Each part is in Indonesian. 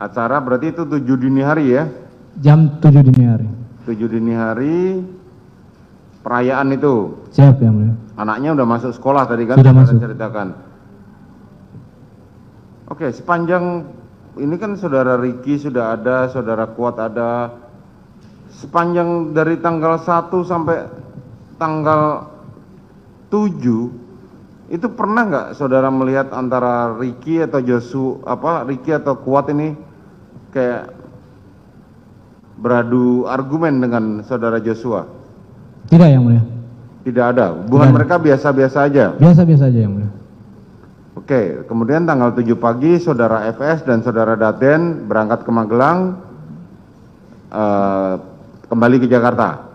Acara berarti itu 7 dini hari ya? Jam 7 dini hari. 7 dini hari perayaan itu. Siap yang mulia. Anaknya udah masuk sekolah tadi kan? Sudah masuk. Ceritakan. Oke, sepanjang ini kan saudara Ricky sudah ada, saudara Kuat ada. Sepanjang dari tanggal 1 sampai tanggal 7 itu pernah nggak saudara melihat antara Ricky atau Ricky atau Kuat ini kayak beradu argumen dengan saudara Joshua? Tidak yang mulia. Tidak ada. Hubungan mereka biasa-biasa aja. Biasa-biasa aja yang mulia. Oke, kemudian tanggal 7 pagi saudara FS dan saudara Daten berangkat ke Magelang, kembali ke Jakarta.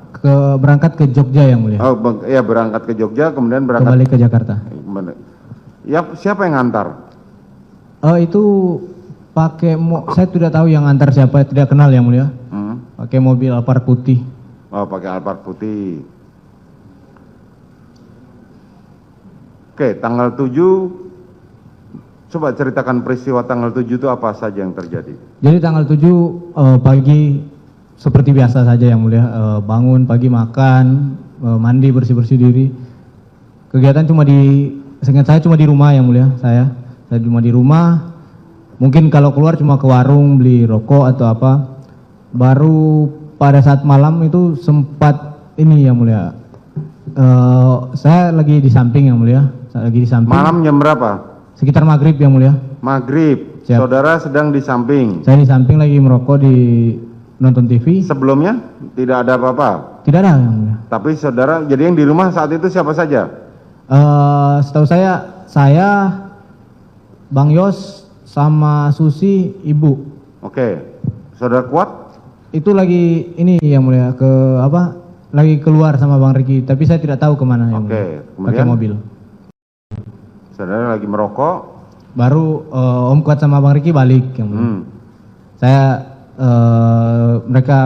Berangkat ke Jogja yang mulia. Oh iya, berangkat ke Jogja kemudian berangkat Kembali ke Jakarta. Ya, siapa yang ngantar? Itu pakai saya tidak tahu yang antar siapa, tidak kenal yang mulia. Pakai mobil Alphard putih. Oh, pakai Alphard putih. Oke, tanggal 7 coba ceritakan peristiwa tanggal 7 itu apa saja yang terjadi. Jadi tanggal 7 pagi seperti biasa saja yang mulia, bangun pagi, makan, mandi, bersih-bersih diri. Kegiatan seingat saya cuma di rumah yang mulia. Saya cuma di rumah. Mungkin kalau keluar cuma ke warung beli rokok atau apa. Baru pada saat malam itu sempat ini yang mulia. Saya lagi di samping yang mulia. Malam jam berapa? Sekitar maghrib yang mulia. Maghrib. Siap. Saudara sedang di samping. Saya di samping lagi merokok di nonton TV. Sebelumnya tidak ada apa-apa? Tidak ada yang mulia. Tapi saudara, jadi yang di rumah saat itu siapa saja? Setahu saya, Bang Yos sama Susi, Ibu. Oke. Saudara Kuat? Itu lagi ini yang mulia lagi keluar sama Bang Ricky, tapi saya tidak tahu kemana yang mulia. Pakai mobil. Saudara lagi merokok. Baru Om Kuat sama Bang Ricky balik yang mulia. Mereka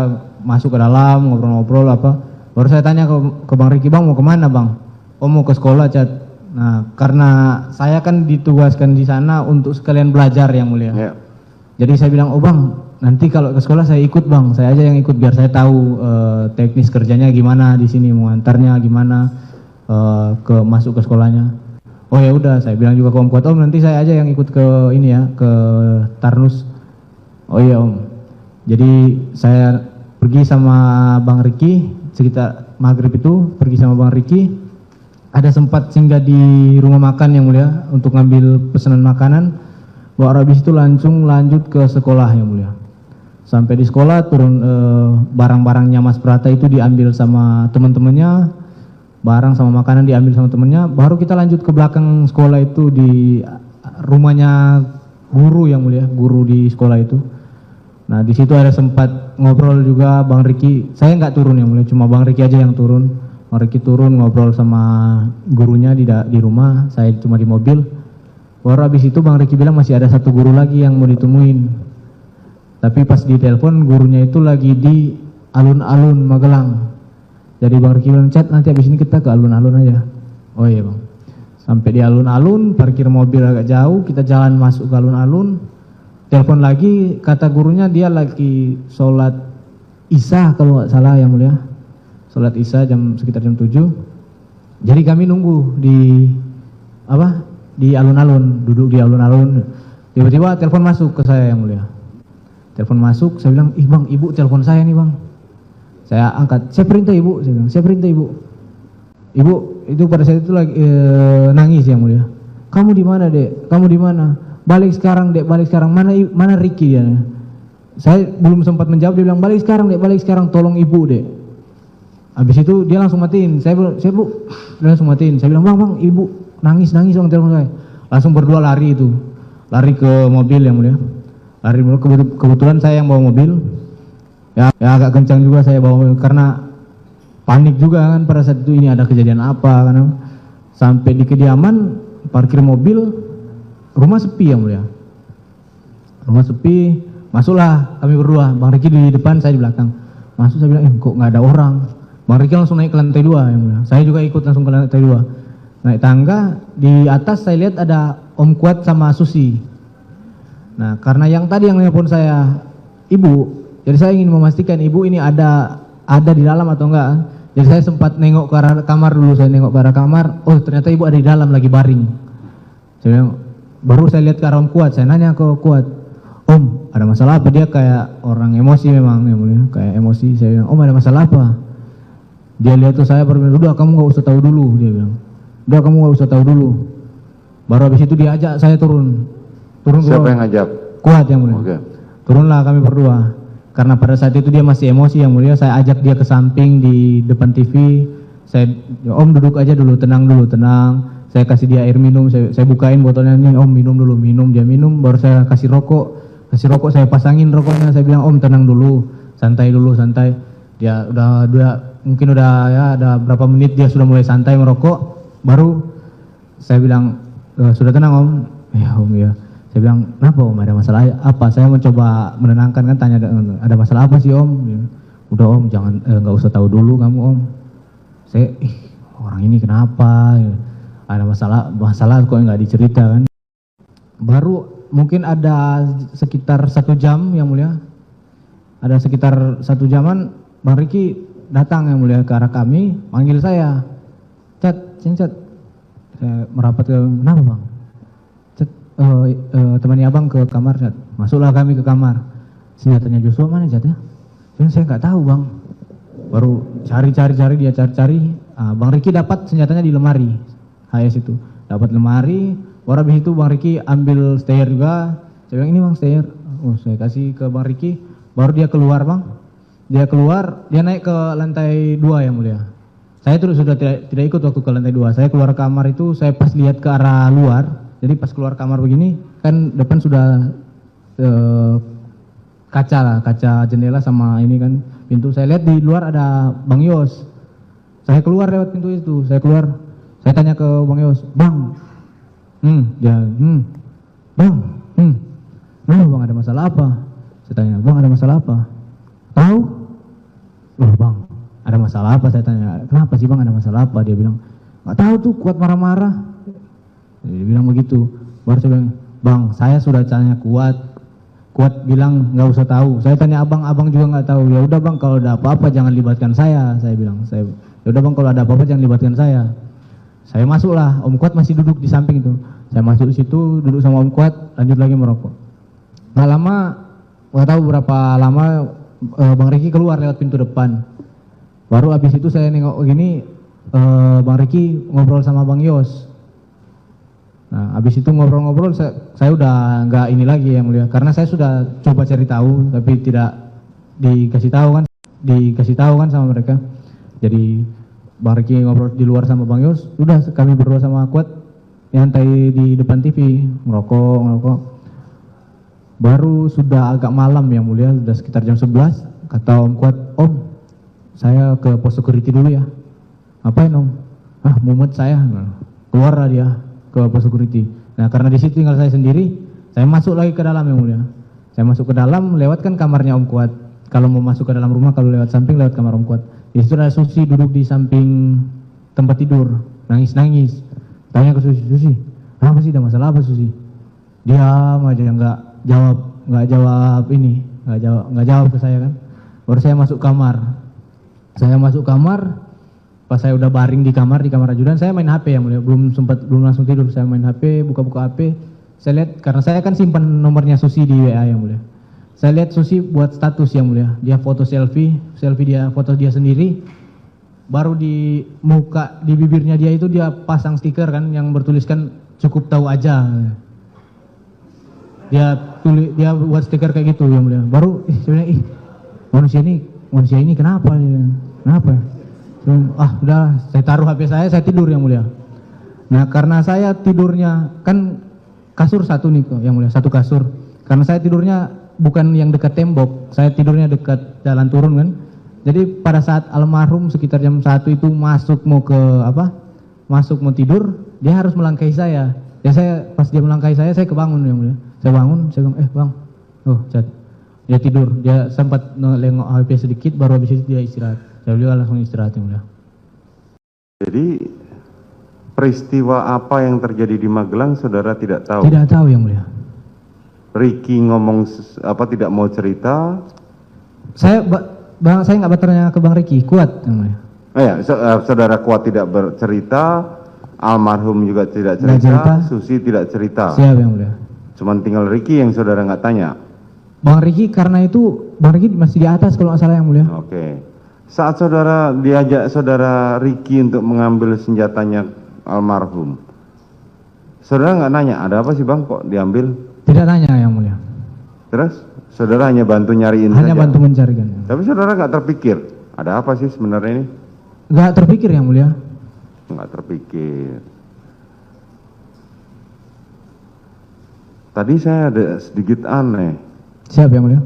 masuk ke dalam ngobrol-ngobrol apa. Baru saya tanya ke Bang Ricky, Bang mau kemana Bang? Oh mau ke sekolah Cat. Nah karena saya kan ditugaskan di sana untuk sekalian belajar yang mulia. Yeah. Jadi saya bilang, oh Bang nanti kalau ke sekolah saya ikut Bang, saya aja yang ikut biar saya tahu teknis kerjanya gimana di sini, mau antarnya gimana masuk ke sekolahnya. Oh ya udah, saya bilang juga ke Om Kuat, Om nanti saya aja yang ikut ke ini ya, ke Tarnus. Oh iya Om. Jadi saya pergi sama Bang Ricky sekitar maghrib itu, pergi sama Bang Ricky. Ada sempat singgah di rumah makan yang mulia untuk ngambil pesanan makanan. Baru habis itu langsung lanjut ke sekolah yang mulia. Sampai di sekolah turun barang-barangnya Mas Prata itu diambil sama teman-temannya, barang sama makanan diambil sama temannya. Baru kita lanjut ke belakang sekolah itu di rumahnya guru yang mulia, guru di sekolah itu. Nah di situ ada sempat ngobrol juga Bang Ricky. Saya nggak turun yang mulia, cuma Bang Ricky aja yang turun. Bang Ricky turun ngobrol sama gurunya di rumah, saya cuma di mobil. Baru habis itu Bang Ricky bilang masih ada satu guru lagi yang mau ditemuin. Tapi pas di telepon gurunya itu lagi di alun-alun Magelang. Jadi Bang Ricky bilang, Cat nanti habis ini kita ke alun-alun aja. Oh iya Bang. Sampai di alun-alun, parkir mobil agak jauh, kita jalan masuk ke alun-alun. Telepon lagi, kata gurunya dia lagi sholat Isya kalau nggak salah yang mulia. Sholat Isya sekitar jam 7. Jadi kami nunggu di alun-alun, duduk di alun-alun. Tiba-tiba telepon masuk ke saya yang mulia. Telepon masuk, saya bilang, ih Bang, Ibu telepon saya nih Bang. Saya angkat, saya perintah Ibu, saya bilang, saya perintah Ibu. Ibu itu pada saat itu lagi nangis yang mulia. Kamu di mana Dek? Kamu di mana? Balik sekarang Dek, balik sekarang. Mana Ricky ya? Saya belum sempat menjawab, dia bilang balik sekarang Dek, balik sekarang, tolong Ibu Dek. Habis itu dia langsung matiin. Saya Bu, dia langsung matiin. Saya bilang, Bang, Ibu nangis Bang telepon saya. Langsung berdua lari itu. Lari ke mobil yang mulia. Lari kebetulan saya yang bawa mobil. Ya agak kencang juga saya bawa mobil karena panik juga kan pada saat itu ini ada kejadian apa karena sampai di kediaman parkir mobil, rumah sepi yang mulia. Rumah sepi, masuklah kami berdua, Bang Ricky di depan, saya di belakang. Masuk saya bilang, kok nggak ada orang. Bang Ricky langsung naik ke lantai 2 yang mulia. Saya juga ikut langsung ke lantai 2. Naik tangga, di atas saya lihat ada Om Kuat sama Susi. Nah, karena yang tadi yang nelpon saya ibu, jadi saya ingin memastikan ibu ini ada di dalam atau enggak. Jadi saya sempat nengok ke arah kamar dulu, saya nengok ke arah kamar, oh ternyata ibu ada di dalam lagi baring. Saya bilang, baru saya lihat ke arah Om Kuat, saya nanya ke Kuat, Om ada masalah apa? Dia kayak orang emosi memang, ya mulia, kayak emosi. Saya bilang, Om ada masalah apa? Dia lihat tuh saya baru bilang, udah kamu gak usah tahu dulu, dia bilang, udah kamu gak usah tahu dulu. Baru habis itu dia ajak saya turun. Siapa yang ngajak? Kuat yang mulia. Oke. Turunlah kami berdua. Karena pada saat itu dia masih emosi yang mulia, saya ajak dia ke samping di depan TV. Saya, Om duduk aja dulu, tenang dulu, tenang. Saya kasih dia air minum, saya bukain botolnya, nih Om minum dulu, minum. Dia minum, baru saya kasih rokok, saya pasangin rokoknya. Saya bilang, Om tenang dulu, santai dulu, santai. Dia udah mungkin udah ya ada berapa menit dia sudah mulai santai merokok. Baru saya bilang, sudah tenang Om? Ya Om ya. Saya bilang, kenapa Om, ada masalah apa? Saya mencoba menenangkan kan, tanya ada masalah apa sih Om? Udah Om, jangan nggak usah tahu dulu kamu Om. Saya, orang ini kenapa? Ada masalah kok nggak dicerita kan? Baru mungkin ada sekitar 1 jam yang mulia. Ada sekitar 1 jaman, Bang Riki datang yang mulia ke arah kami, manggil saya, Cat. Saya merapat ke, kenapa Bang? Temani abang ke kamar, Cat. Masuklah kami ke kamar. Senjatanya Joshua mana, Cat ya? Saya nggak tahu Bang. Baru cari dia cari. Bang Riki dapat senjatanya di lemari HS itu. Dapat lemari. Baru habis itu Bang Riki ambil stayer juga. Saya bilang, ini Bang stayer. Oh, saya kasih ke Bang Riki. Baru dia keluar Bang. Dia keluar, dia naik ke lantai 2 yang mulia. Saya terus sudah tidak ikut waktu ke lantai 2. Saya keluar kamar itu, saya pas lihat ke arah luar. Jadi pas keluar kamar begini, kan depan sudah kaca jendela sama ini kan pintu. Saya lihat di luar ada Bang Yos. Saya keluar lewat pintu itu. Saya tanya ke Bang Yos, Bang, Bang ada masalah apa? Saya tanya, Bang ada masalah apa? Tahu? Loh Bang, ada masalah apa? Saya tanya, kenapa sih Bang, ada masalah apa? Dia bilang, nggak tahu tuh, Kuat marah-marah. Dia bilang begitu. Baru saya bilang, Bang, saya sudah tanya Kuat bilang nggak usah tahu. Saya tanya abang juga nggak tahu. Ya udah Bang, kalau ada apa-apa jangan libatkan saya bilang. Ya udah Bang, kalau ada apa-apa jangan libatkan saya. Saya masuklah, Om Kuat masih duduk di samping itu. Saya masuk di situ, duduk sama Om Kuat, lanjut lagi merokok. Nggak lama, nggak tahu berapa lama, Bang Riki keluar lewat pintu depan. Baru habis itu saya nengok gini, Bang Riki ngobrol sama Bang Yos. Nah, habis itu ngobrol-ngobrol, saya udah nggak ini lagi yang mulia, karena saya sudah coba cari tahu, tapi tidak dikasih tahu kan sama mereka. Jadi Bang Riki ngobrol di luar sama Bang Yos, udah kami berdua sama Kuat nyantai di depan TV, ngerokok. Baru sudah agak malam yang mulia, sudah sekitar jam 11, kata Om Kuat, Om, saya ke pos security dulu ya. Ngapain Om? Mumet saya. Keluarlah dia ke pos security. Nah, karena di situ tinggal saya sendiri, saya masuk lagi ke dalam yang mulia. Saya masuk ke dalam, lewat kan kamarnya Om Kuat. Kalau mau masuk ke dalam rumah, kalau lewat samping, lewat kamar Om Kuat. Di situ ada Susi duduk di samping tempat tidur, nangis. Tanya ke Susi, apa sih, ada masalah apa Susi? Diam aja, nggak jawab ke saya kan. Baru saya masuk kamar. Pas saya udah baring di kamar ajudan, saya main HP yang mulia, belum langsung tidur. Saya main HP, buka HP. Saya lihat, karena saya kan simpan nomornya Susi di WA yang mulia. Saya lihat Susi buat status yang mulia, dia foto selfie dia, foto dia sendiri. Baru di muka, di bibirnya dia itu dia pasang stiker kan yang bertuliskan cukup tahu aja. Dia buat stiker kayak gitu yang mulia. Baru sebenarnya manusia ini kenapa? Udah, saya taruh HP saya tidur yang mulia. Nah, karena saya tidurnya kan kasur satu nih kok yang mulia, satu kasur. Karena saya tidurnya bukan yang dekat tembok, saya tidurnya dekat jalan turun kan. Jadi pada saat almarhum sekitar jam 1 itu masuk mau tidur, dia harus melangkahi saya. Ya pas dia melangkahi saya kebangun yang mulia. Saya bangun, saya bilang, Bang, Cat. Dia tidur, dia sempat nengok HP sedikit, baru habis itu dia istirahat. Saya bilang langsung istirahat yang mulia. Jadi peristiwa apa yang terjadi di Magelang saudara tidak tahu? Tidak tahu yang mulia. Ricky ngomong tidak mau cerita? Saya nggak bertanya ke Bang Ricky, Kuat yang mulia. Oh ya, saudara Kuat tidak bercerita, almarhum juga tidak Nggak cerita. Susi tidak cerita. Siap yang mulia. Cuman tinggal Ricky yang saudara nggak tanya. Bang Ricky karena itu Bang Ricky masih di atas kalau nggak salah yang mulia. Oke. Saat saudara diajak saudara Ricky untuk mengambil senjatanya almarhum, saudara nggak nanya ada apa sih bang kok diambil? Tidak tanya yang mulia. Terus saudara hanya bantu nyariin Hanya saja? bantu mencarikan. Tapi saudara nggak terpikir ada apa sih sebenarnya ini? Nggak terpikir yang mulia. Nggak terpikir. Tadi saya ada sedikit aneh. Siap yang mulia.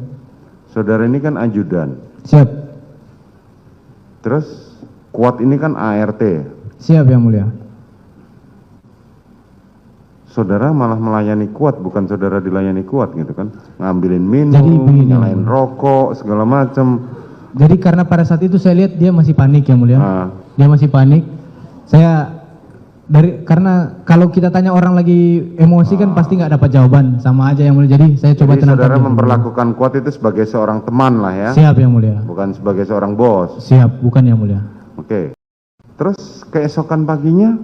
Saudara ini kan ajudan. Siap. Terus Kuat ini kan ART. Siap yang mulia. Saudara malah melayani Kuat, bukan saudara dilayani Kuat gitu kan? Ngambilin Jadi minum, begini, nyalain yang mulia. rokok, segala macam. Jadi karena pada saat itu saya lihat dia masih panik yang mulia. Dia masih panik. Saya karena kalau kita tanya orang lagi emosi kan pasti nggak dapat jawaban, sama aja yang mulia. Jadi saya coba Jadi tenangkan saudara dia. memperlakukan Kuat itu sebagai seorang teman lah ya? Siap yang mulia. Bukan sebagai seorang bos. Siap, bukan yang mulia. Oke. Terus keesokan paginya?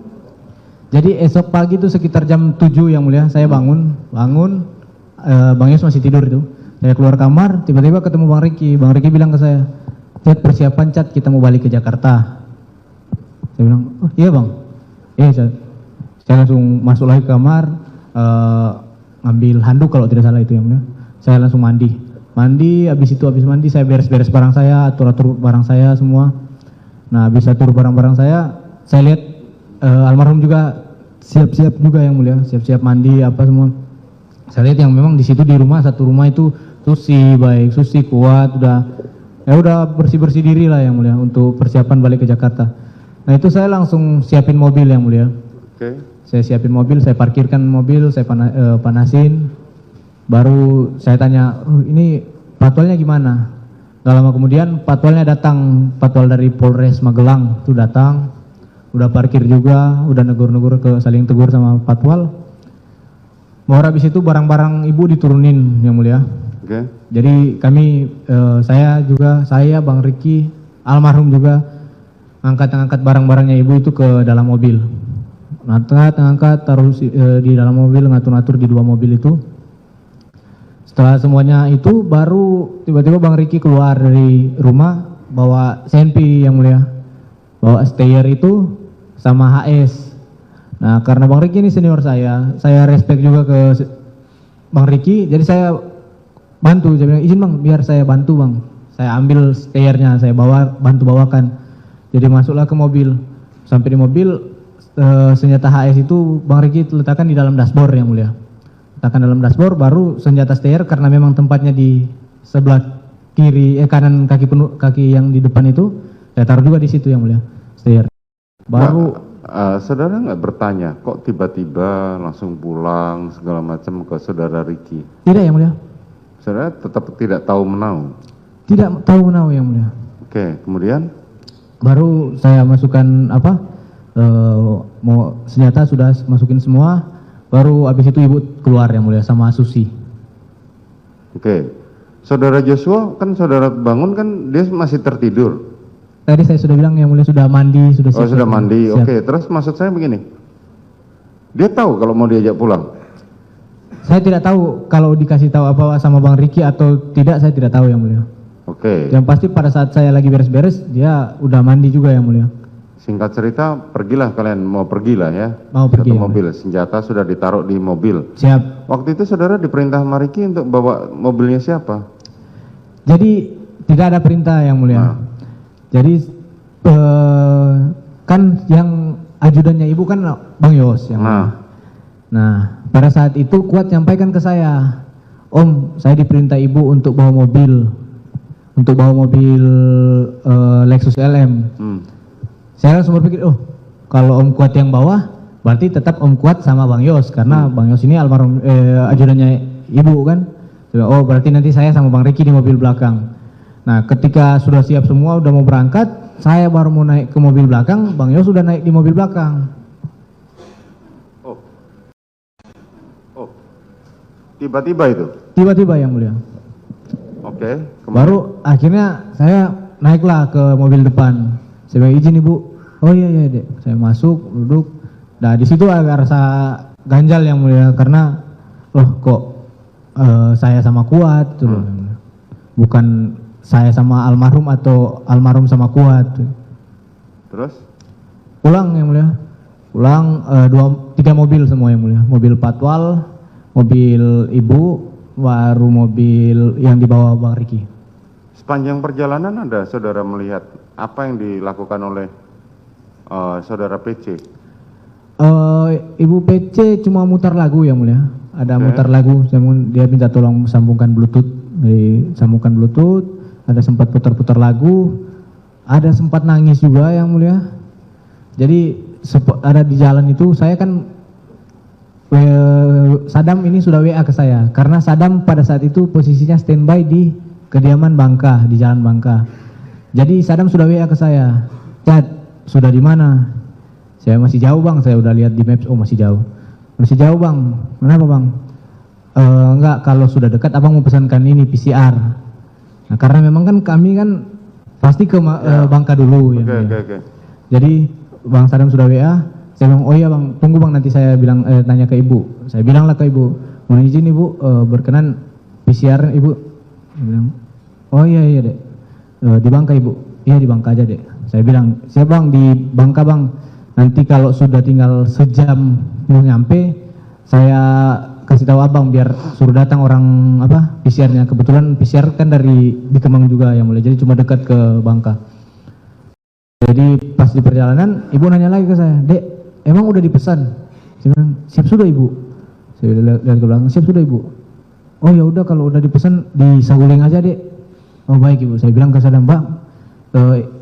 Jadi esok pagi itu sekitar jam 7 yang mulia, saya bangun, Bang Yos masih tidur itu. Saya keluar kamar, tiba-tiba ketemu Bang Ricky. Bang Ricky bilang ke saya, "Cat, persiapan Cat, kita mau balik ke Jakarta." Saya bilang, "Oh iya Bang." Saya langsung masuk lagi ke kamar, ngambil handuk kalau tidak salah itu yang mulia. Saya langsung mandi, habis mandi saya beres-beres barang saya, atur-atur barang saya semua. Nah habis atur barang-barang saya lihat almarhum juga siap-siap juga yang mulia, siap-siap mandi apa semua. Saya lihat yang memang di situ di rumah, satu rumah itu Susi Kuat, udah bersih-bersih diri lah yang mulia untuk persiapan balik ke Jakarta. Nah itu saya langsung siapin mobil yang mulia. Oke. Saya siapin mobil, saya parkirkan mobil, saya panasin. Baru saya tanya, ini patwalnya gimana? Gak lama kemudian patwalnya datang, patwal dari Polres Magelang itu datang. Udah parkir juga, udah negur-negur saling tegur sama patwal. Baru habis itu barang-barang ibu diturunin yang mulia. Oke. Jadi kami, saya, Bang Ricky, almarhum juga ngangkat barang-barangnya ibu itu ke dalam mobil. Ngangkat, taruh di dalam mobil, ngatur-ngatur di dua mobil itu. Setelah semuanya itu baru tiba-tiba Bang Ricky keluar dari rumah bawa senpi yang mulia. Bawa stayer itu sama HS. Nah karena Bang Ricky ini senior saya respect juga ke Bang Ricky, jadi saya bantu, saya bilang izin Bang biar saya bantu Bang. Saya ambil stayernya, saya bantu bawakan. Jadi masuklah ke mobil, sampai di mobil senjata HS itu Bang Ricky letakkan di dalam dashboard yang mulia. Letakkan dalam dashboard, baru senjata stayer karena memang tempatnya di sebelah kanan kaki yang di depan itu, saya taruh juga di situ yang mulia, stayer. Baru saudara nggak bertanya kok tiba-tiba langsung pulang segala macam ke saudara Ricky? tidak yang mulia. Saudara tetap tidak tahu menau? Tidak tahu menau yang mulia. Oke, kemudian? Baru saya masukkan mau senjata sudah masukin semua, baru habis itu ibu keluar yang mulia sama Susi. Oke. Saudara Joshua kan saudara bangun kan dia masih tertidur. Tadi saya sudah bilang yang mulia sudah mandi, sudah siap. Oh sudah mandi, Siap. oke. Terus maksud saya begini, dia tahu kalau mau diajak pulang? Saya tidak tahu kalau dikasih tahu apa sama Bang Ricky atau tidak, saya tidak tahu yang mulia. Oke. Yang pasti pada saat saya lagi beres-beres, dia udah mandi juga yang mulia. Singkat cerita, pergilah kalian, mau pergilah ya. Mau pergi, Satu ya, mobil, senjata sudah ditaruh di mobil. Siap. Waktu itu saudara diperintah sama Ricky untuk bawa mobilnya siapa? Jadi tidak ada perintah yang mulia. Nah. Jadi kan yang ajudannya ibu kan Bang Yos yang mulia. Nah pada saat itu Kuat nyampaikan ke saya, Om saya diperintah ibu untuk bawa mobil, Lexus LM. Saya langsung berpikir, oh kalau Om Kuat yang bawa, berarti tetap Om Kuat sama Bang Yos, karena Bang Yos ini almarhum ajudannya ibu kan. Oh berarti nanti saya sama Bang Ricky di mobil belakang. Nah ketika sudah siap semua, udah mau berangkat, saya baru mau naik ke mobil belakang, Bang Yos sudah naik di mobil belakang. Tiba-tiba itu? Tiba-tiba yang mulia. Oke. Baru akhirnya saya naiklah ke mobil depan. Saya bilang, izin ibu. Oh iya iya dek. Saya masuk, duduk. Nah di situ agak rasa ganjal yang mulia karena loh kok saya sama Kuat tuh loh. Bukan saya sama almarhum atau almarhum sama Kuat. Terus? Pulang yang mulia. Pulang 3 mobil semua yang mulia. Mobil patwal, mobil ibu, baru mobil yang dibawa Bang Riki. Sepanjang perjalanan ada saudara melihat apa yang dilakukan oleh saudara PC? Ibu PC cuma mutar lagu yang mulia. Ada mutar lagu, dia minta tolong sambungkan Bluetooth, sambungkan Bluetooth. Ada sempat putar-putar lagu, ada sempat nangis juga yang mulia. Jadi ada di jalan itu saya kan Sadam ini sudah WA ke saya karena Sadam pada saat itu posisinya standby di kediaman Bangka, di Jalan Bangka. Jadi Sadam sudah WA ke saya, Chat, sudah di mana? Saya masih jauh bang, saya udah lihat di maps, oh masih jauh bang. Kenapa bang? Enggak, kalau sudah dekat abang mau pesankan ini PCR. Nah, karena memang kan kami kan pasti ke Bangka dulu. Oke. Jadi Bang Sadam sudah WA, saya bilang, oh iya bang, tunggu bang, nanti saya bilang tanya ke ibu. Saya bilanglah ke ibu, mohon izin ibu, berkenan PCR ibu. Dia bilang, oh iya dek, di Bangka ibu. Iya di Bangka aja dek. Saya bilang, siap bang, di Bangka bang, nanti kalau sudah tinggal sejam mau nyampe, saya kasih tahu abang biar suruh datang orang PCR-nya. Kebetulan PCR kan di Kemang juga yang mulai, jadi cuma dekat ke Bangka. Jadi pas di perjalanan ibu nanya lagi ke saya, dek emang udah dipesan? Saya bilang siap sudah ibu. Saya lihat ke belakang, siap sudah ibu. Oh ya udah kalau udah dipesan di Saguling aja dek. Oh baik ibu. Saya bilang ke Sadam, bang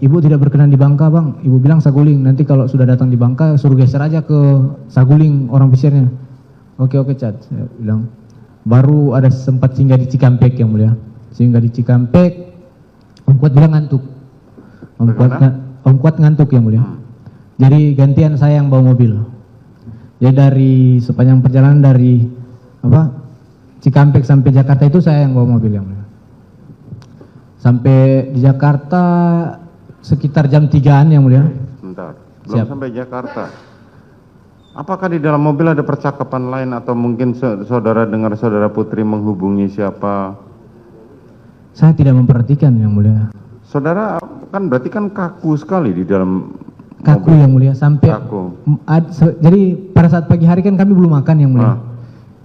ibu tidak berkenan di Bangka bang, ibu bilang Saguling, nanti kalau sudah datang di Bangka suruh geser aja ke Saguling orang PCR-nya. Oke Chat, saya bilang. Baru ada sempat singgah di Cikampek yang mulia. Singgah di Cikampek, Om Kuat bilang ngantuk. Om Kuat ngantuk yang mulia. Jadi gantian saya yang bawa mobil. Jadi dari sepanjang perjalanan dari Cikampek sampai Jakarta itu saya yang bawa mobil yang mulia. Sampai di Jakarta sekitar jam 3-an yang mulia. Bentar, belum sampai Jakarta. Apakah di dalam mobil ada percakapan lain atau mungkin saudara dengar saudara Putri menghubungi siapa? Saya tidak memperhatikan yang mulia. Saudara kan berarti kan kaku sekali di dalam kaku mobil. Yang mulia sampai jadi pada saat pagi hari kan kami belum makan yang mulia.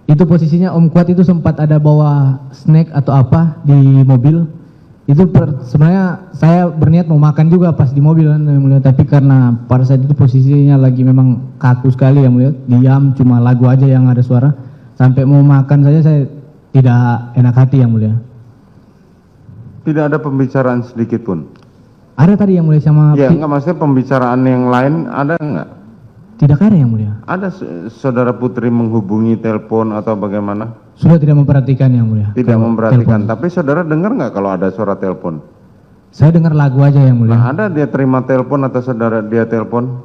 Itu posisinya Om Kuat itu sempat ada bawa snack atau apa di mobil. Itu sebenarnya saya berniat mau makan juga pas di mobil kan yang mulia, tapi karena pada saat itu posisinya lagi memang kaku sekali yang mulia, diam cuma lagu aja yang ada suara. Sampai mau makan saja saya tidak enak hati yang mulia. Tidak ada pembicaraan sedikit pun? Ada tadi yang mulia sama... Ya enggak, maksudnya pembicaraan yang lain ada enggak? Tidak ada yang mulia. Ada saudara Putri menghubungi telepon atau bagaimana? Sudah tidak memperhatikan yang mulia. Tidak memperhatikan, tapi saudara dengar enggak kalau ada suara telepon? Saya dengar lagu aja yang mulia. Nah, ada dia terima telepon atau saudara dia telepon?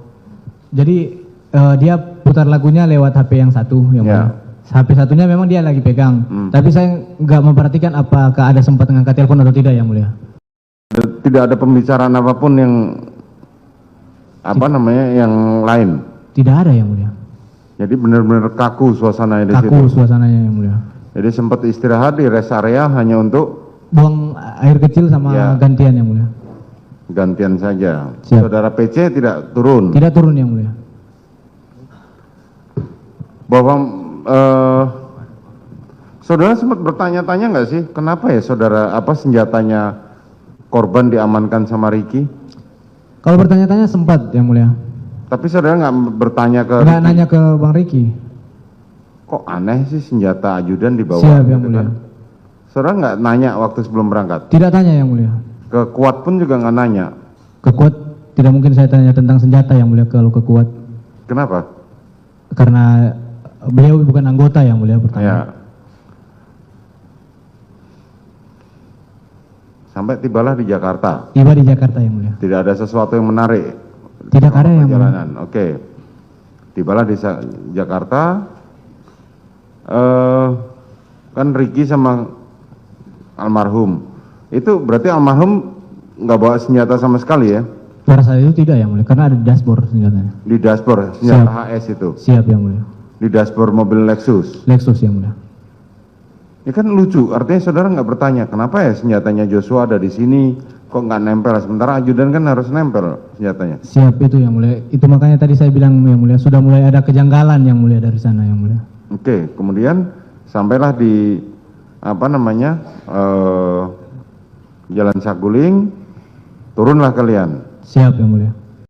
Jadi dia putar lagunya lewat HP yang satu yang mulia. HP satunya memang dia lagi pegang. Tapi saya nggak memperhatikan apakah ada sempat mengangkat telepon atau tidak yang mulia. Tidak ada pembicaraan apapun yang yang lain? Tidak ada yang mulia. Jadi benar-benar kaku suasananya di situ? Kaku suasananya yang mulia. Jadi sempat istirahat di rest area hanya untuk buang air kecil sama gantian yang mulia. Gantian saja. Siap. Saudara PC tidak turun? Tidak turun yang mulia. Bahwa saudara sempat bertanya-tanya nggak sih kenapa ya saudara senjatanya korban diamankan sama Riki? Kalau bertanya-tanya sempat yang mulia. Tapi saudara nggak bertanya ke nggak nanya ke Bang Riki. Kok aneh sih senjata ajudan dibawa? Siap yang mulia. Kan? Saudara nggak nanya waktu sebelum berangkat? Tidak tanya yang mulia. Ke Kuat pun juga nggak nanya? Ke Kuat tidak mungkin saya tanya tentang senjata yang mulia kalau ke Kuat. Kenapa? Karena beliau bukan anggota yang mulia bertanya. Ya. Sampai tibalah di Jakarta? Tiba di Jakarta yang mulia. Tidak ada sesuatu yang menarik? Tidak ada yang perjalanan. Oke. Tibalah di Jakarta. kan Ricky sama almarhum. Itu berarti almarhum nggak bawa senjata sama sekali ya? Pada saat itu tidak yang mulia, karena ada di dashboard senjatanya. Di dashboard senjata HS itu? Siap yang mulia. Di dashboard mobil Lexus? Lexus yang mulia. Ini kan lucu, artinya saudara nggak bertanya, kenapa ya senjatanya Joshua ada di sini, kok nggak nempel, sementara ajudan kan harus nempel senjatanya. Siap itu yang mulia, itu makanya tadi saya bilang yang mulia, sudah mulai ada kejanggalan yang mulia dari sana yang mulia. Oke, kemudian sampailah di, Jalan Saguling, turunlah kalian. Siap yang mulia.